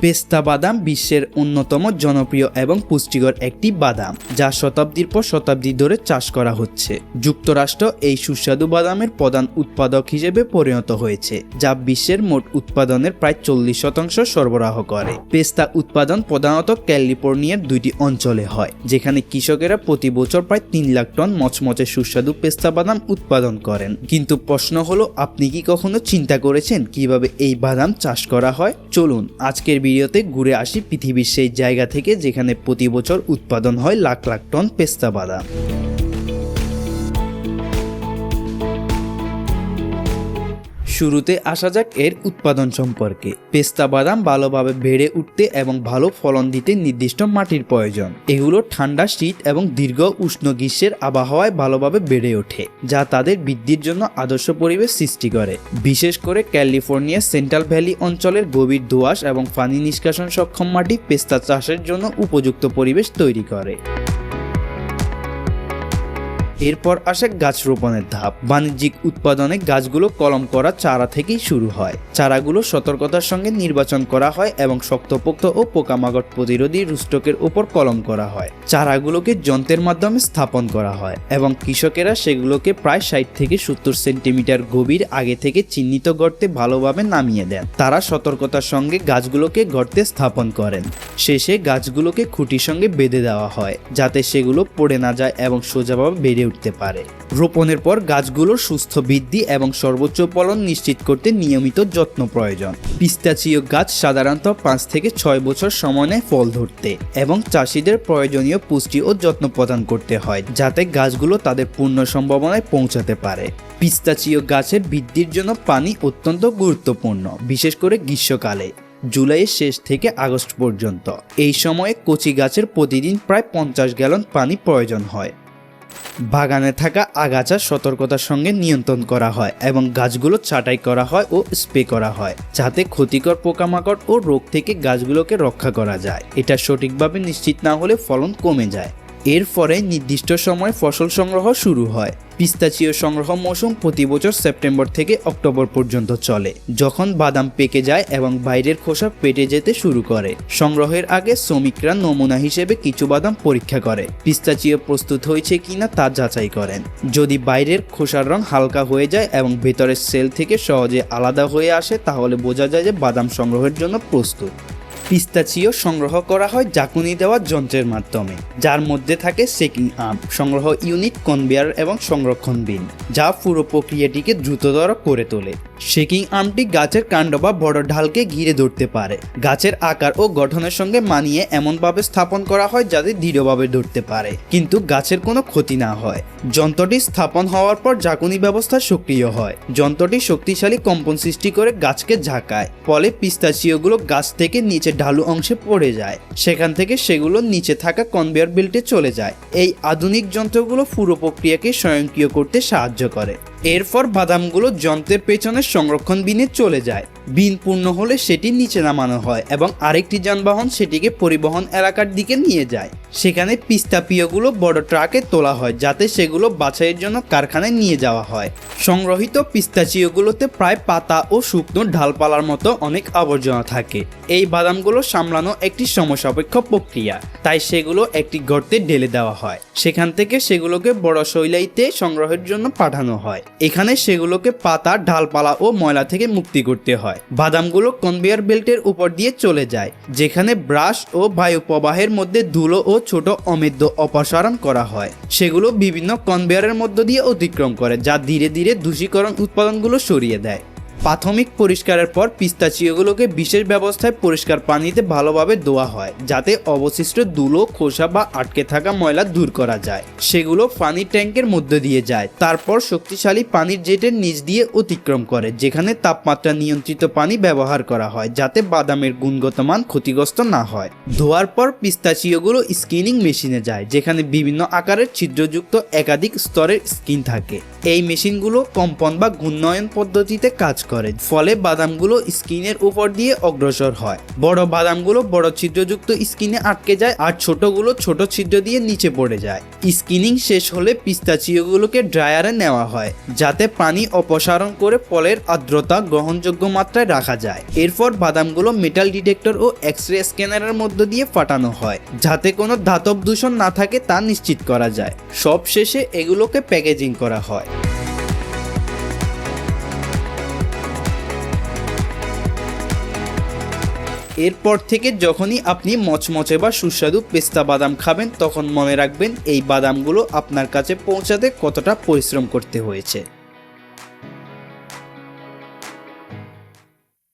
পেস্তা বাদাম বিশ্বের অন্যতম জনপ্রিয় এবং পুষ্টিকর একটি বাদাম, যা শতাব্দীর পর শতাব্দী ধরে চাষ করা হচ্ছে। যুক্তরাষ্ট্র এই সুস্বাদু বাদামের প্রধান উৎপাদক হিসেবে পরিণত হয়েছে, যা বিশ্বের মোট উৎপাদনের প্রায় 40% সরবরাহ করে। পেস্তা উৎপাদন প্রধানত ক্যালিফোর্নিয়ার 2টি অঞ্চলে হয়, যেখানে কৃষকেরা প্রতি বছর প্রায় 3 লাখ টন মচমচে সুস্বাদু পেস্তা বাদাম উৎপাদন করেন। কিন্তু প্রশ্ন হলো, আপনি কি কখনো চিন্তা করেছেন কিভাবে এই বাদাম চাষ করা হয়? চলুন আজকের ভিডিওতে ঘুরে আসি পৃথিবীর সেই জায়গা থেকে যেখানে প্রতি বছর উৎপাদন হয় লাখ লাখ টন পেস্তা বাদাম। শুরুতে আসা যাক এর উৎপাদন সম্পর্কে। পেস্তা বাদাম ভালোভাবে বেড়ে উঠতে এবং ভালো ফলন দিতে নির্দিষ্ট মাটির প্রয়োজন। এগুলো ঠান্ডা, শীত এবং দীর্ঘ উষ্ণ গ্রীষ্মের আবহাওয়ায় ভালোভাবে বেড়ে ওঠে, যা তাদের বৃদ্ধির জন্য আদর্শ পরিবেশ সৃষ্টি করে। বিশেষ করে ক্যালিফোর্নিয়ার সেন্ট্রাল ভ্যালি অঞ্চলের গভীর দোআঁশ এবং পানি নিষ্কাশন সক্ষম মাটি পেস্তা চাষের জন্য উপযুক্ত পরিবেশ তৈরি করে। এরপর আসে গাছ রোপণের ধাপ। বাণিজ্যিক উৎপাদনে গাছগুলো কলম করা চারা থেকেই শুরু হয়। চারাগুলো সতর্কতার সঙ্গে নির্বাচন করা হয় এবং শক্তপোক্ত ও পোকামাকড় প্রতিরোধী রুস্টকের উপর কলম করা হয়। চারাগুলোকে যন্ত্রের মাধ্যমে স্থাপন করা হয় এবং কৃষকেরা সেগুলোকে প্রায় 60 থেকে 70 সেন্টিমিটার গভীর আগে থেকে চিহ্নিত গর্তে ভালোভাবে নামিয়ে দেন। তারা সতর্কতার সঙ্গে গাছগুলোকে গর্তে স্থাপন করেন। শেষে গাছগুলোকে খুঁটির সঙ্গে বেঁধে দেওয়া হয়, যাতে সেগুলো পড়ে না যায় এবং সোজাভাবে বেড়ে উঠতে পারে। রোপণের পর গাছগুলোর সুস্থ বৃদ্ধি এবং সর্বোচ্চ ফলন নিশ্চিত করতে নিয়মিত যত্ন প্রয়োজন। পিস্তাচিও গাছ সাধারণত 5 থেকে 6 বছর সময় নেয় ফল ধরতে এবং চাষিদের প্রয়োজনীয় পুষ্টি ও যত্ন প্রদান করতে হয়, যাতে গাছগুলো তাদের পূর্ণ সম্ভাবনায় পৌঁছাতে পারে। পিস্তাচিও গাছের বৃদ্ধির জন্য পানি অত্যন্ত গুরুত্বপূর্ণ, বিশেষ করে গ্রীষ্মকালে জুলাইয়ের শেষ থেকে আগস্ট পর্যন্ত। এই সময়ে কচি গাছের প্রতিদিন প্রায় 50 গ্যালন পানি প্রয়োজন হয়। বাগানে থাকা আগাছা সতর্কতার সঙ্গে নিয়ন্ত্রণ করা হয় এবং গাছগুলো ছাঁটাই করা হয় ও স্প্রে করা হয়, যাতে ক্ষতিকর পোকামাকড় ও রোগ থেকে গাছগুলোকে রক্ষা করা যায়। এটা সঠিকভাবে নিশ্চিত না হলে ফলন কমে যায়। এরপরে নির্দিষ্ট সময় ফসল সংগ্রহ শুরু হয়। পিস্তাচিও সংগ্রহ মৌসুম প্রতি বছর সেপ্টেম্বর থেকে অক্টোবর পর্যন্ত চলে, যখন বাদাম পেকে যায় এবং বাইরের খোসা পেটে যেতে শুরু করে। সংগ্রহের আগে শ্রমিকরা নমুনা হিসেবে কিছু বাদাম পরীক্ষা করে পিস্তাচিও প্রস্তুত হয়েছে কিনা তা যাচাই করেন। যদি বাইরের খোসার রং হালকা হয়ে যায় এবং ভেতরের সেল থেকে সহজে আলাদা হয়ে আসে, তাহলে বোঝা যায় যে বাদাম সংগ্রহের জন্য প্রস্তুত। পিস্তাচিও সংগ্রহ করা হয় ঝাঁকুনি দেওয়া যন্ত্রের মাধ্যমে, যার মধ্যে থাকে শেকিং আর্ম, সংগ্রহ ইউনিট, কনভেয়ার এবং সংরক্ষণ বিন, যা পুরো প্রক্রিয়াটিকে দ্রুততর করে তোলে। শেকিং আর্মটি গাছের কাণ্ড বা বড় ঢালকে ঘিরে ধরতে পারে। গাছের আকার ও গঠনের সঙ্গে মানিয়ে এমনভাবে স্থাপন করা হয় যাতে দৃঢ়ভাবে ধরতে পারে, কিন্তু গাছের কোনো ক্ষতি না হয়। যন্ত্রটি স্থাপন হওয়ার পর ঝাঁকুনি ব্যবস্থা সক্রিয় হয়। যন্ত্রটি শক্তিশালী কম্পন সৃষ্টি করে গাছকে ঝাঁকায়, ফলে পিস্তাচিওগুলো গাছ থেকে নিচে ঢালু অংশে পড়ে যায়। সেখান থেকে সেগুলো নিচে থাকা কনভেয়ার বেল্টে চলে যায়। এই আধুনিক যন্ত্রগুলো পুরো প্রক্রিয়াকে স্বয়ংক্রিয় করতে সাহায্য করে। এরপর বাদামগুলো যন্ত্রের পেছনে সংরক্ষণ বিনে চলে যায়। বিন পূর্ণ হলে সেটি নিচে নামানো হয় এবং আরেকটি যানবাহন সেটিকে পরিবহন এলাকার দিকে নিয়ে যায়। সেখানে পিস্তাচিওগুলো বড় ট্রাকে তোলা হয়, যাতে সেগুলো বাছাইয়ের জন্য কারখানায় নিয়ে যাওয়া হয়। সংগ্রহিত পিস্তাচিওগুলোতে প্রায় পাতা ও শুকনো ডালপালার মতো অনেক আবর্জনা থাকে। এই বাদামগুলো সামলানো একটি সমসাপেক্ষ প্রক্রিয়া, তাই সেগুলো একটি গর্তে ঢেলে দেওয়া হয়। সেখান থেকে সেগুলোকে বড় শৈলাইতে সংগ্রহের জন্য পাঠানো হয়। এখানে সেগুলোকে পাতা, ডালপালা ও ময়লা থেকে মুক্তি করতে হয়। বাদামগুলো কনভেয়ার বেল্টের উপর দিয়ে চলে যায়, যেখানে ব্রাশ ও বায়ু প্রবাহের মধ্যে ধুলো ও ছোট অমেদ্য অপসারণ করা হয়। সেগুলো বিভিন্ন কনভেয়ারের মধ্য দিয়ে অতিক্রম করে, যা ধীরে ধীরে দূষীকরণ উৎপাদনগুলো সরিয়ে দেয়। প্রাথমিক পরিষ্কারের পর পিস্তাচিওগুলোকে বিশেষ ব্যবস্থায় পরিষ্কার পানিতে ভালোভাবে ধোয়া হয়, যাতে অবশিষ্ট ধুলো, খোসা বা আটকে থাকা ময়লা দূর করা যায়। সেগুলো পানির ট্যাঙ্কের মধ্যে দিয়ে যায়, তারপর শক্তিশালী পানির জেটের নিচ দিয়ে অতিক্রম করে, যেখানে তাপমাত্রা নিয়ন্ত্রিত পানি ব্যবহার করা হয়, যাতে বাদামের গুণগত মান ক্ষতিগ্রস্ত না হয়। ধোয়ার পর পিস্তাচিওগুলো স্কিনিং মেশিনে যায়, যেখানে বিভিন্ন আকারের ছিদ্রযুক্ত একাধিক স্তরের স্কিন থাকে। এই মেশিনগুলো কম্পন বা ঘূর্ণায়ন পদ্ধতিতে কাজ করে, ফলে বাদামগুলো স্কিনের উপর দিয়ে অগ্রসর হয়। বড় বাদামগুলো বড় ছিদ্রযুক্ত স্কিনে আটকে যায় আর ছোটগুলো ছোট ছিদ্র দিয়ে নিচে পড়ে যায়। স্কিনিং শেষ হলে পিস্তাচিওগুলোকে ড্রায়ারে নেওয়া হয় যাতে পানি অপসারণ করে ফলের আর্দ্রতা গ্রহণযোগ্য মাত্রায় রাখা যায়। এরপর বাদামগুলো মেটাল ডিটেক্টর ও এক্স-রে স্ক্যানারের মধ্য দিয়ে ফাটানো হয় যাতে কোনো ধাতব দূষণ না থাকে তা নিশ্চিত করা যায়। সবশেষে এগুলোকে প্যাকেজিং করা হয়। এরপর থেকে যখনই আপনি মচমচে বা সুস্বাদু পেস্তা বাদাম খাবেন তখন মনে রাখবেন এই বাদামগুলো আপনার কাছে পৌঁছাতে কতটা পরিশ্রম করতে হয়েছে।